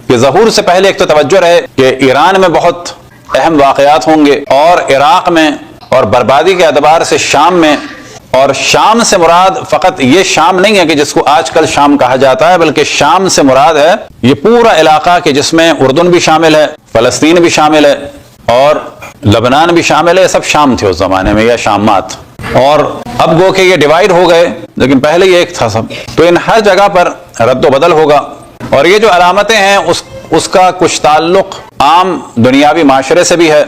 کہ ظہور سے پہلے ایک تو توجہ رہے کہ ایران میں بہت اہم واقعات ہوں گے، اور عراق میں، اور بربادی کے اعتبار سے شام میں. اور شام سے مراد فقط یہ شام نہیں ہے کہ جس کو آج کل شام کہا جاتا ہے، بلکہ شام سے مراد ہے یہ پورا علاقہ کہ جس میں اردن بھی شامل ہے، فلسطین بھی شامل ہے، اور لبنان بھی شامل ہے. سب شام تھے اس زمانے میں، یا شامات. اور اب گو کہ یہ ڈیوائیڈ ہو گئے، لیکن پہلے یہ ایک تھا سب. تو ان ہر جگہ پر رد و بدل ہوگا. اور یہ جو علامتیں ہیں اس کا کچھ تعلق عام دنیاوی معاشرے سے بھی ہے،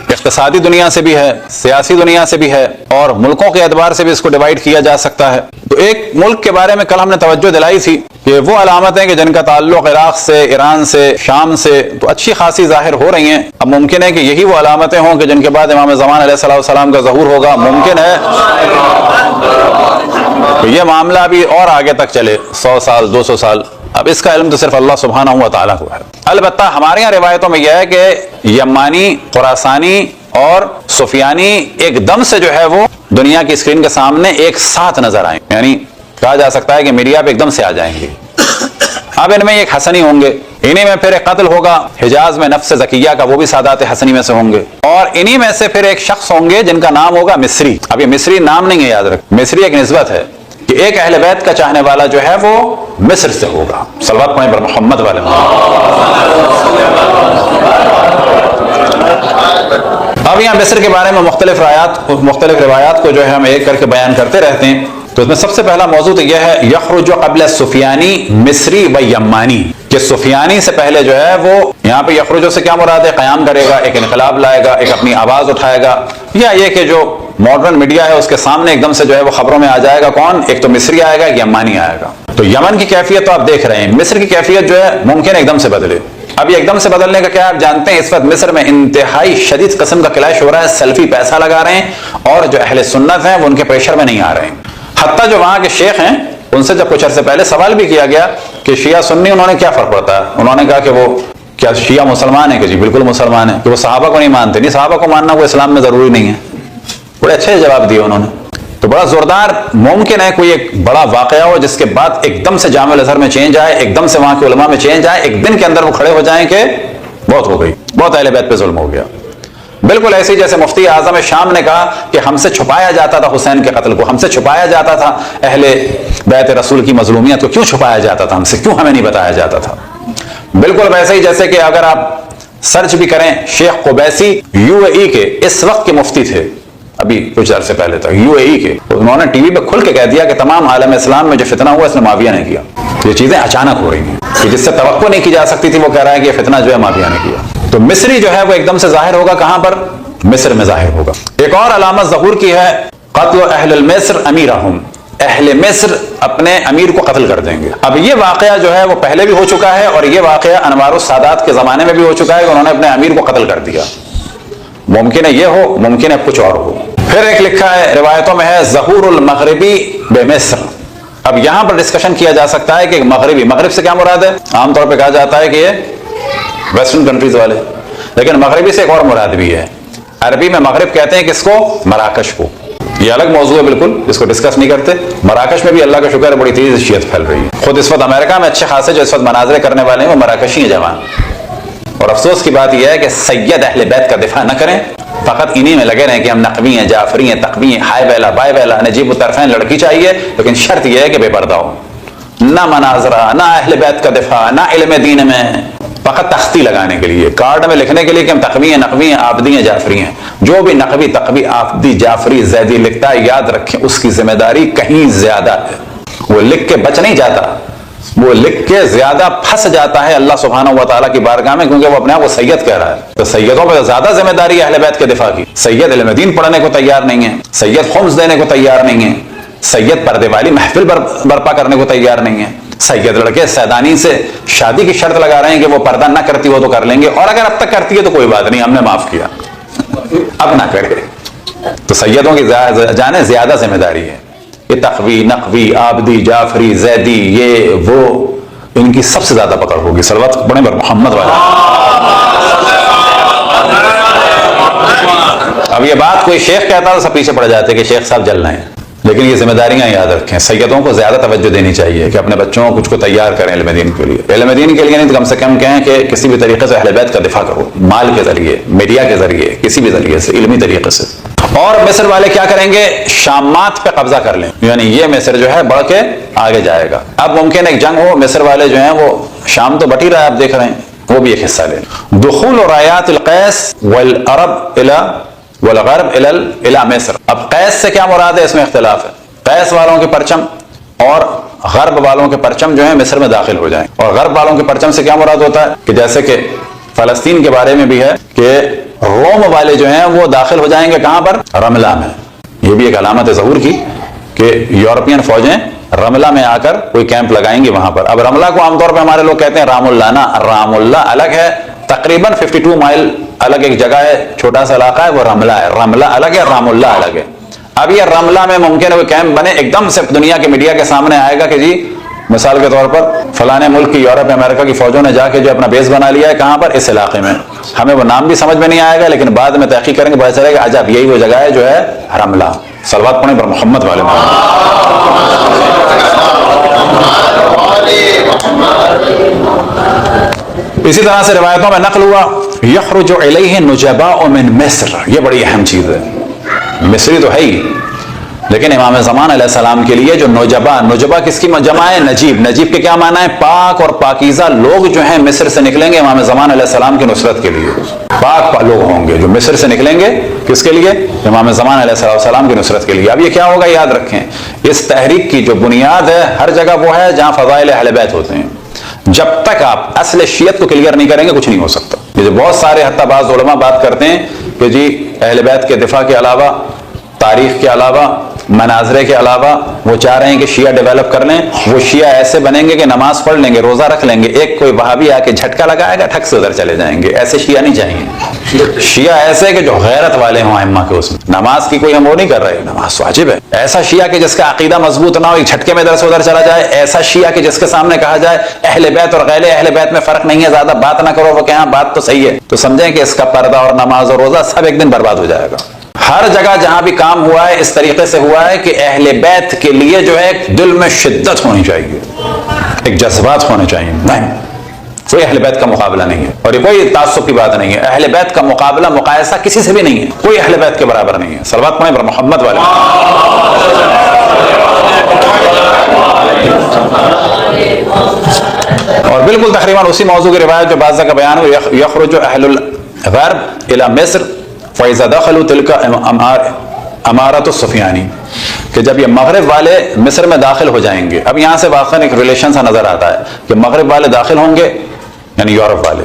اقتصادی دنیا سے بھی ہے، سیاسی دنیا سے بھی ہے، اور ملکوں کے اعتبار سے بھی اس کو ڈیوائیڈ کیا جا سکتا ہے. تو ایک ملک کے بارے میں کل ہم نے توجہ دلائی تھی کہ وہ علامتیں کہ جن کا تعلق عراق سے، ایران سے، شام سے تو اچھی خاصی ظاہر ہو رہی ہیں. اب ممکن ہے کہ یہی وہ علامتیں ہوں کہ جن کے بعد امام زمان علیہ الصلوۃ والسلام کا ظہور ہوگا. ممکن ہے کہ یہ معاملہ ابھی اور آگے تک چلے، 100 سال 200 سال. اب اس کا علم تو صرف اللہ سبحانہ و تعالیٰ کو ہے. البتہ ہمارے یہاں روایتوں میں یہ ہے کہ یمانی، خراسانی اور سفیانی ایک دم سے جو ہے وہ دنیا کی اسکرین کے سامنے ایک ساتھ نظر آئیں. یعنی کہا جا سکتا ہے کہ میڈیا پہ ایک دم سے آ جائیں گے. اب ان میں ایک حسنی ہوں گے، انہی میں پھر ایک قتل ہوگا حجاز میں نفس زکیہ کا، وہ بھی سادات حسنی میں سے ہوں گے. اور انہی میں سے پھر ایک شخص ہوں گے جن کا نام ہوگا مصری. اب یہ مصری نام نہیں ہے، یاد رکھ، مصری ایک نسبت ہے کہ ایک اہل بیت کا چاہنے والا جو ہے وہ مصر سے ہوگا. صلوات پڑھیں پر محمد والے. اب یہاں مصر کے بارے میں مختلف روایات کو جو ہے ہم ایک کر کے بیان کرتے رہتے ہیں. تو اس میں سب سے پہلا موضوع تو یہ ہے یخرج قبل سفیانی مصری و یمانی، کہ سفیانی سے پہلے جو ہے وہ یہاں پہ یخرج سے کیا مراد ہے؟ قیام کرے گا، ایک انقلاب لائے گا، ایک اپنی آواز اٹھائے گا، یا یہ کہ جو ماڈرن میڈیا ہے اس کے سامنے ایک دم سے جو ہے وہ خبروں میں آ جائے گا. کون؟ ایک تو مصری آئے گا، ایک یمانی آئے گا. تو یمن کی کیفیت تو آپ دیکھ رہے ہیں، مصر کی کیفیت جو ہے ممکن ایک دم سے بدلے. اب یہ ایک دم سے بدلنے کا کیا آپ جانتے ہیں؟ اس وقت مصر میں انتہائی شدید قسم کا کلیش ہو رہا ہے. سلفی پیسہ لگا رہے ہیں، اور جو اہل سنت ہیں وہ ان کے پریشر میں نہیں آ رہے ہیں. حتیٰ جو وہاں کے شیخ ہیں ان سے جب کچھ عرصے پہلے سوال بھی کیا گیا کہ شیعہ سنی انہوں نے کیا فرق پڑتا ہے، انہوں نے کہا کہ وہ کیا شیعہ مسلمان ہیں؟ کہ جی بالکل مسلمان ہیں. کہ وہ صحابہ کو نہیں مانتے. نہیں، صحابہ کو ماننا کوئی اسلام میں ضروری نہیں ہے. بڑے اچھے جواب دیے انہوں نے. تو بڑا زوردار. ممکن ہے کوئی ایک بڑا واقعہ ہو جس کے بعد ایک دم سے جامع الازہر میں چینج آئے، ایک دم سے وہاں کے علماء میں چینج آئے، ایک دن کے اندر وہ کھڑے ہو جائیں کہ بہت ہو گئی، بہت اہل بیت پہ ظلم ہو گیا. بالکل ایسے جیسے مفتی اعظم شام نے کہا کہ ہم سے چھپایا جاتا تھا حسین کے قتل کو، ہم سے چھپایا جاتا تھا اہل بیت رسول کی مظلومیت کو. کیوں چھپایا جاتا تھا ہم سے؟ کیوں ہمیں نہیں بتایا جاتا تھا؟ بالکل ویسے ہی جیسے کہ اگر آپ سرچ بھی کریں، شیخ قبیسی UAE کے اس وقت کے مفتی تھے، ابھی کچھ عرصے پہلے تک UAE کے. انہوں نے ٹی وی پہ کھل کے کہہ دیا کہ تمام عالم اسلام میں جو فتنہ ہوا اس نے معاویہ نے کیا. یہ چیزیں اچانک ہو رہی ہیں کہ جس سے توقع نہیں کی جا سکتی تھی، وہ کہہ رہا ہے کہ یہ فتنہ جو ہے معاویہ نے کیا. تو مصری جو ہے وہ ایک دم سے ظاہر ہوگا. کہاں پر؟ مصر میں ظاہر ہوگا. ایک اور علامت ظہور کی ہے قتل اہل المصر امیرہم، اہل مصر اپنے امیر کو قتل کر دیں گے. اب یہ واقعہ جو ہے وہ پہلے بھی ہو چکا ہے، اور یہ واقعہ انوار السادات کے زمانے میں بھی ہو چکا ہے کہ انہوں نے اپنے امیر کو قتل کر دیا. ممکن ہے یہ ہو، ممکن ہے کچھ اور ہو. پھر ایک لکھا ہے روایتوں میں ہے ظہور المغربی بمصر. اب یہاں پر ڈسکشن کیا جا سکتا ہے کہ مغربی، مغرب سے کیا مراد ہے؟ عام طور پہ کہا جاتا ہے کہ یہ ویسٹرن کنٹریز والے، لیکن مغربی سے ایک اور مراد بھی ہے. عربی میں مغرب کہتے ہیں کس کو؟ مراکش کو. یہ الگ موضوع ہے بالکل، اس کو ڈسکس نہیں کرتے. مراکش میں بھی اللہ کا شکر ہے بڑی تیز شیعت پھیل رہی ہے. خود اس وقت امریکہ میں اچھے خاصے جو اس وقت مناظرے کرنے والے ہیں وہ مراکشی ہیں جوان. اور افسوس کی بات یہ ہے کہ سید اہل بیت کا دفاع نہ کریں، فقط انہی میں لگے رہیں کہ ہم نقوی ہیں، جعفری ہیں، تقوی ہیں، ہائے بیلا بائے بیلا. نجیب الطرفین لڑکی چاہیے، لیکن شرط یہ ہے کہ بے پردہ ہو. نہ مناظرہ، نہ اہل بیت کا دفاع، نہ علم دین میں، فقط تختی لگانے کے لیے، کارڈ میں لکھنے کے لیے کہ ہم تقوی ہیں، نقوی ہیں، عابدی ہیں، جعفری ہیں. جو بھی نقوی، تقوی، عابدی، جعفری، زیدی لکھتا ہے، یاد رکھیں اس کی ذمہ داری کہیں زیادہ ہے. وہ لکھ کے بچ نہیں جاتا، وہ لکھ کے زیادہ پھنس جاتا ہے اللہ سبحانہ و تعالیٰ کی بارگاہ میں، کیونکہ وہ اپنے آپ کو سید کہہ رہا ہے. تو سیدوں پہ زیادہ ذمہ داری ہے اہل بیت کے دفاع کی. سید علم دین پڑھنے کو تیار نہیں ہے، سید خمس دینے کو تیار نہیں ہے، سید پردے والی محفل برپا کرنے کو تیار نہیں ہے. سید لڑکے سیدانی سے شادی کی شرط لگا رہے ہیں کہ وہ پردہ نہ کرتی ہو تو کر لیں گے، اور اگر اب تک کرتی ہے تو کوئی بات نہیں، ہم نے معاف کیا، اب نہ کرے. تو سیدوں کی جانیں زیادہ ذمہ داری ہے. یہ تقوی، نقوی، عابدی، جعفری، زیدی، یہ وہ، ان کی سب سے زیادہ پکڑ ہوگی. صلوات پڑھیں پر محمد والا. اب یہ بات کوئی شیخ کہتا تو سب پیچھے پڑ جاتے کہ شیخ صاحب جل رہے ہیں. لیکن یہ ذمہ داریاں یاد رکھیں، سیدوں کو زیادہ توجہ دینی چاہیے کہ اپنے بچوں کو کچھ کو تیار کریں علم دین کے لیے، علم دین کے لیے نہیں تو کم سے کم کہیں کہ کسی بھی طریقے سے اہل بیت کا دفاع کرو، مال کے ذریعے، میڈیا کے ذریعے، کسی بھی ذریعے سے، علمی طریقے سے۔ اور مصر والے کیا کریں گے؟ شامات پہ قبضہ کر لیں، یعنی یہ مصر جو ہے بڑھ کے آگے جائے گا۔ اب ممکن ایک جنگ ہو، مصر والے جو ہیں وہ شام تو بٹ ہی رہا ہے، آپ دیکھ رہے ہیں، وہ بھی ایک حصہ لیں۔ دخول رایات القیس والعرب والغرب الى مصر۔ اب قیس سے کیا مراد ہے؟ اس میں اختلاف ہے۔ قیس والوں کے پرچم اور غرب والوں کے پرچم جو ہیں مصر میں داخل ہو جائیں، اور غرب والوں کے پرچم سے کیا مراد ہوتا ہے کہ جیسے کہ فلسطین کے بارے میں بھی ہے کہ روم والے جو ہیں وہ داخل ہو جائیں گے کہاں پر؟ رملہ میں۔ یہ بھی ایک علامت ظہور کی کہ یورپین فوجیں رملہ میں آ کر کوئی کیمپ لگائیں گی وہاں پر۔ اب رملہ کو عام طور پہ ہمارے لوگ کہتے ہیں رام اللہ، نا، رام اللہ الگ ہے، تقریباً 52 مائل الگ ایک جگہ ہے، چھوٹا سا علاقہ ہے، وہ رملہ ہے۔ رملہ الگ ہے، رام اللہ الگ ہے۔ اب یہ رملہ میں ممکن ہے وہ کیمپ بنے، ایک دم سے دنیا کے میڈیا کے سامنے آئے گا کہ جی مثال کے طور پر فلانے ملک کی، یورپ امریکہ کی فوجوں نے جا کے جو اپنا بیس بنا لیا ہے کہاں پر؟ اس علاقے میں۔ ہمیں وہ نام بھی سمجھ میں نہیں آئے گا، لیکن بعد میں تحقیق کریں گے پتہ چلے گا عجب یہی وہ جگہ ہے جو ہے رملہ۔ صلوات پڑھیں پر محمد والے اسی طرح سے روایتوں میں نقل ہوا یخرج الیہ نجباء من مصر، یہ بڑی اہم چیز ہے۔ مصری تو ہے ہی، لیکن امام زمان علیہ السلام کے لیے جو نجبا کس کی جمع ہے؟ نجیب۔ نجیب کے کیا معنی ہے؟ پاک اور پاکیزہ لوگ جو ہیں مصر سے نکلیں گے امام زمان علیہ السلام کی نصرت کے لیے۔ پاک لوگ ہوں گے جو مصر سے نکلیں گے، کس کے لیے؟ امام زمان علیہ السلام کی نصرت کے لیے۔ اب یہ کیا ہوگا یاد رکھیں، اس تحریک کی جو بنیاد ہے ہر جگہ وہ ہے جہاں فضائل اہل بیت ہوتے ہیں۔ جب تک آپ اصل شیعت کو کلیئر نہیں کریں گے کچھ نہیں ہو سکتا۔ یہ جو بہت سارے حتیٰ بعض علماء بات کرتے ہیں کہ جی اہل بیت کے دفاع کے علاوہ، تاریخ کے علاوہ، مناظرے کے علاوہ وہ چاہ رہے ہیں کہ شیعہ ڈیولپ کر لیں، وہ شیعہ ایسے بنیں گے کہ نماز پڑھ لیں گے، روزہ رکھ لیں گے، ایک کوئی وہابی آ کے جھٹکا لگائے گا ٹھک سے ادھر چلے جائیں گے۔ ایسے شیعہ نہیں چاہیے۔ شیعہ ایسے کہ جو غیرت والے ہوں ائمہ کے، اس میں نماز کی کوئی ہم وہ نہیں کر رہے، نماز واجب ہے۔ ایسا شیعہ کہ جس کا عقیدہ مضبوط نہ ہو، ایک جھٹکے میں ادھر سے ادھر چلا جائے۔ ایسا شیعہ کہ جس کے سامنے کہا جائے اہل بیت اور غیر اہل بیت میں فرق نہیں ہے، زیادہ بات نہ کرو، وہ کہ ہاں بات تو صحیح ہے، تو سمجھیں کہ اس کا پردہ اور نماز اور روزہ سب ایک دن برباد ہو جائے گا۔ ہر جگہ جہاں بھی کام ہوا ہے اس طریقے سے ہوا ہے کہ اہل بیت کے لیے جو ہے دل میں شدت ہونی چاہیے، ایک جذبات ہونے چاہیے۔ نہیں، کوئی اہل بیت کا مقابلہ نہیں ہے، اور یہ کوئی تعصب کی بات نہیں ہے۔ اہل بیت کا مقابلہ مقایسہ کسی سے بھی نہیں ہے، کوئی اہل بیت کے برابر نہیں ہے۔ صلوات پڑھیں پر محمد والے۔ اور بالکل تقریباً اسی موضوع کی روایت جو بعض کا بیان ہو، یخرج اہل الغرب الی مصر فَإِذَا دَخَلُوا تِلْكَ امارت السفیانی، کہ جب یہ مغرب والے مصر میں داخل ہو جائیں گے۔ اب یہاں سے واقعاً ایک ریلیشن سا نظر آتا ہے کہ مغرب والے داخل ہوں گے، یعنی یورپ والے،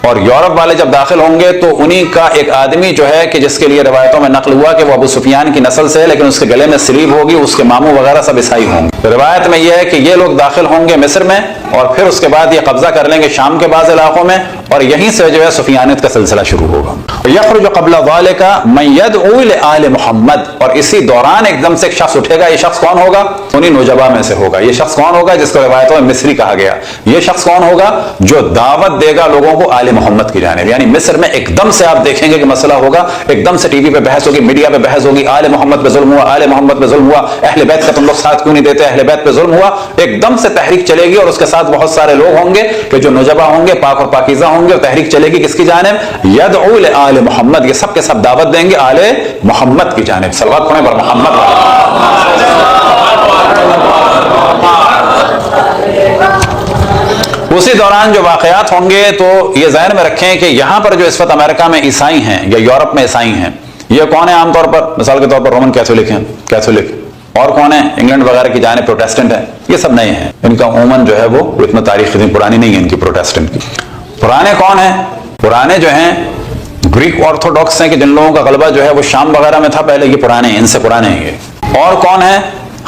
اور یورپ والے جب داخل ہوں گے تو انہی کا ایک آدمی جو ہے کہ جس کے لیے روایتوں میں نقل ہوا کہ وہ ابو سفیان کی نسل سے ہے، لیکن اس کے گلے میں سلیب ہوگی، اس کے ماموں وغیرہ سب عیسائی ہوں گے۔ روایت میں یہ ہے کہ یہ لوگ داخل ہوں گے مصر میں، اور پھر اس کے بعد یہ قبضہ کر لیں گے شام کے بعض علاقوں میں، اور یہیں سے جو ہے سفیانیت کا سلسلہ شروع ہوگا۔ یخرج قبل ذلك من يدعو لآل محمد، اور اسی دوران ایک دم سے ایک شخص اٹھے گا۔ یہ شخص کون ہوگا؟ انہی نجبا میں سے ہوگا۔ یہ شخص کون ہوگا جس کو روایتوں میں مصری کہا گیا؟ یہ شخص کون ہوگا؟ جو دعوت دے گا لوگوں کو آل محمد کی جانب۔ یعنی مصر میں ایک دم سے آپ دیکھیں گے کہ مسئلہ ہوگا، ایک دم سے ٹی وی پہ بحث ہوگی، میڈیا پہ بحث ہوگی، آل محمد پہ ظلم ہوا، آل محمد پہ ظلم ہوا، اہل بیت کا تم لوگ ساتھ کیوں نہیں دیتے، اہل بیت پہ ظلم ہوا۔ ایک دم سے تحریک چلے گی، اور اس کے ساتھ بہت سارے لوگ ہوں گے کہ جو نجبا ہوں گے، پاک اور پاکیزہ ہوں گے، اور تحریک چلے گی کس کی جانب؟ یدعو لآل محمد، یہ سب کے سب دعوت دیں گے آل محمد کی جانب۔ صلوات پڑھیں پر محمد والے۔ اسی دوران جو واقعات ہوں گے تو یہ ذہن میں رکھیں کہ یہاں پر جو اس وقت امریکہ میں عیسائی ہیں یا یورپ میں عیسائی ہیں، یہ کون ہیں؟ عام طور پر مثال کے طور پر رومن کیتھولک ہیں، کیتھولک، اور کون ہیں؟ انگلینڈ وغیرہ کی جانب پروٹیسٹنٹ ہیں۔ یہ سب نئے ہیں، ان کا عموماً جو ہے وہ اتنا تاریخ اتنی پرانی نہیں ہے ان کی پروٹیسٹنٹ کی۔ پرانے کون ہیں؟ پرانے جو ہیں گریک آرتھوڈاکس ہیں کہ جن لوگوں کا غلبہ جو ہے وہ شام وغیرہ میں تھا پہلے، یہ پرانے ہیں، ان سے پرانے ہیں یہ۔ اور کون ہیں؟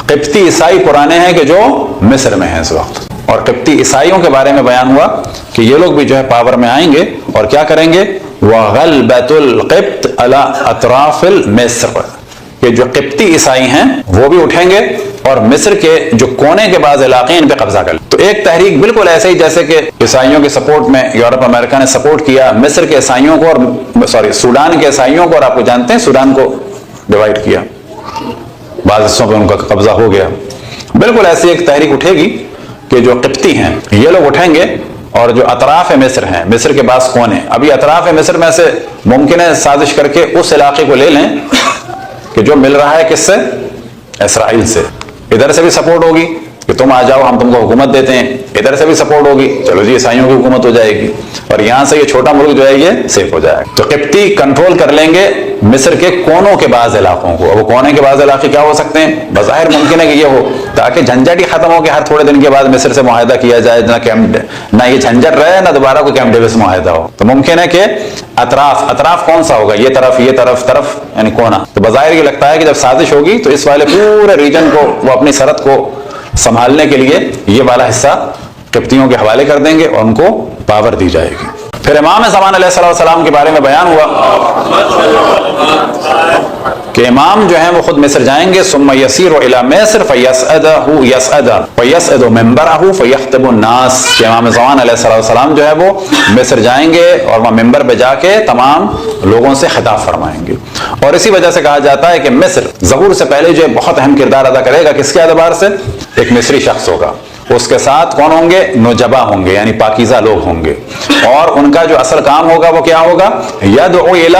قبطی عیسائی پرانے ہیں کہ جو مصر میں ہیں اس وقت۔ اور قبطی عیسائیوں کے بارے میں بیان ہوا کہ یہ لوگ بھی جو ہے پاور میں آئیں گے اور کیا کریں گے؟ وَغَلْبَةُ الْقِبْطِ عَلَىٰ أَطْرَافِ مِصْرِ، کہ جو قبطی عیسائی ہیں وہ بھی اٹھیں گے اور مصر کے جو کونے کے بعض علاقے ان پہ قبضہ کر لیں۔ تو ایک تحریک بالکل ایسے ہی جیسے کہ عیسائیوں کے سپورٹ میں یورپ امریکہ نے سپورٹ کیا مصر کے عیسائیوں کو، اور سوڈان کے عیسائیوں کو، اور آپ کو جانتے ہیں سوڈان کو ڈیوائیڈ کیا، بعض حصوں پہ ان کا قبضہ ہو گیا. بالکل ایسی ایک تحریک اٹھے گی کہ جو قبطی ہیں یہ لوگ اٹھیں گے اور جو اطراف مصر ہیں, مصر کے بعض کونے, ابھی اطراف مصر میں سے ممکن ہے سازش کر کے اس علاقے کو لے لیں کہ جو مل رہا ہے کس سے, اسرائیل سے. ادھر سے بھی سپورٹ ہوگی کہ تم آ جاؤ ہم تم کو حکومت دیتے ہیں, ادھر سے بھی سپورٹ ہوگی چلو جی عیسائیوں کی حکومت ہو جائے گی, اور یہاں سے یہ چھوٹا ملک جو ہے یہ سیف ہو جائے گا. تو قبطی کنٹرول کر لیں گے مصر کے کونوں کے بعض علاقوں کو. وہ کونے کے بعض علاقے کیا ہو سکتے ہیں؟ بظاہر ممکن ہے کہ یہ ہو تاکہ جھنجٹ ہی ختم ہو کہ ہر تھوڑے دن کے بعد مصر سے معاہدہ کیا جائے, نہ یہ جھنجٹ رہے نہ دوبارہ کوئی کیمپ ڈیوس معاہدہ ہو. تو ممکن ہے کہ اطراف کون سا ہوگا, یہ طرف یعنی کونا. تو بظاہر یہ لگتا ہے کہ جب سازش ہوگی تو اس والے پورے ریجن کو وہ اپنی سرحد کو سنبھالنے کے لیے یہ والا حصہ قبطیوں کے حوالے کر دیں گے اور ان کو پاور دی جائے گی. پھر امام زمان علیہ السلام کے بارے میں بیان ہوا کہ امام جو ہیں وہ خود مصر جائیں گے. ثم یسیر الی مصر فیسعد منبرہ فیخطب الناس, کہ امام زمان علیہ السلام جو ہے وہ مصر جائیں گے اور وہاں منبر پہ جا کے تمام لوگوں سے خطاب فرمائیں گے. اور اسی وجہ سے کہا جاتا ہے کہ مصر ظہور سے پہلے جو بہت اہم کردار ادا کرے گا. کس کے اعتبار سے؟ ایک مصری شخص ہوگا, اس کے ساتھ کون ہوں گے؟ نجبا ہوں گے یعنی پاکیزہ لوگ ہوں گے, اور ان کا جو اصل کام ہوگا وہ کیا ہوگا؟ یدعو الی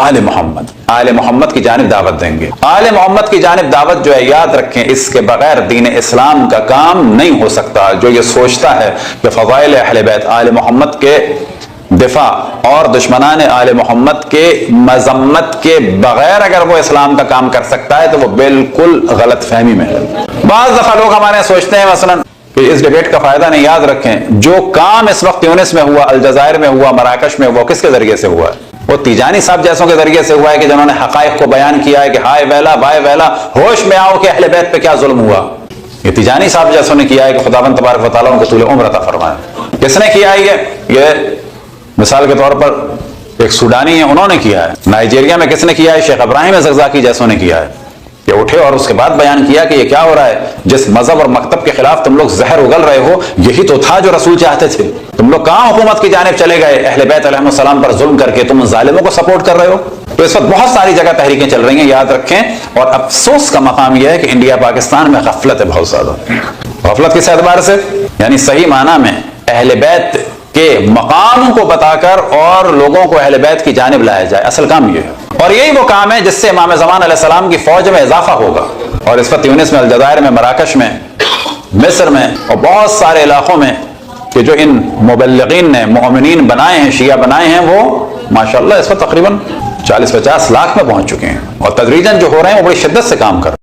آل محمد, آل محمد کی جانب دعوت دیں گے. آل محمد کی جانب دعوت جو ہے یاد رکھیں اس کے بغیر دین اسلام کا کام نہیں ہو سکتا. جو یہ سوچتا ہے کہ فضائل اہل بیت, آل محمد کے دفاع اور دشمنان آل محمد کے مذمت کے بغیر اگر وہ اسلام کا کام کر سکتا ہے تو وہ بالکل غلط فہمی میں ہے. بعض دفعہ لوگ ہمارے سوچتے ہیں مثلا کہ اس ڈیبیٹ کا فائدہ نہیں. یاد رکھیں جو کام اس وقت تیونس میں ہوا, الجزائر میں ہوا, مراکش میں ہوا, کس کے ذریعے سے ہوا ہے؟ وہ تیجانی صاحب جیسوں کے ذریعے سے ہوا ہے کہ جنہوں نے حقائق کو بیان کیا ہے کہ ہائے ویلا بائے ویلا, ہوش میں آؤ کہ اہل بیت پہ کیا ظلم ہوا. یہ تیجانی صاحب جیسوں نے کیا ہے کہ خداوند تبارک و تعالیٰ ان کو طول عمر عطا فرمائے. کس نے کیا ہے یہ مثال کے طور پر ایک سوڈانی ہے, انہوں نے کیا ہے. نائجیریا میں کس نے کیا ہے؟ شیخ ابراہیم زغزاکی جیسوں نے کیا ہے. کہ اٹھے اور اس کے بعد بیان کیا کہ یہ کیا ہو رہا ہے, جس مذہب اور مکتب کے خلاف تم لوگ زہر اگل رہے ہو یہی تو تھا جو رسول چاہتے تھے. تم لوگ کہاں حکومت کی جانب چلے گئے, اہل بیت علیہ السلام پر ظلم کر کے تم ظالموں کو سپورٹ کر رہے ہو. تو اس وقت بہت ساری جگہ تحریکیں چل رہی ہیں, یاد رکھیں. اور افسوس کا مقام یہ ہے کہ انڈیا پاکستان میں غفلت ہے بہت زیادہ. غفلت کس اعتبار سے؟ یعنی صحیح معنی میں اہل بیت کے مقام کو بتا کر اور لوگوں کو اہل بیت کی جانب لایا جائے, اصل کام یہ ہے. اور یہی وہ کام ہے جس سے امام زمان علیہ السلام کی فوج میں اضافہ ہوگا. اور اس وقت تیونس میں, الجزائر میں, مراکش میں, مصر میں اور بہت سارے علاقوں میں کہ جو ان مبلغین نے مومنین بنائے ہیں, شیعہ بنائے ہیں, وہ ماشاءاللہ اس وقت تقریباً 40-50 لاکھ میں پہنچ چکے ہیں. اور تدریجاً جو ہو رہے ہیں وہ بڑی شدت سے کام کر رہے ہیں.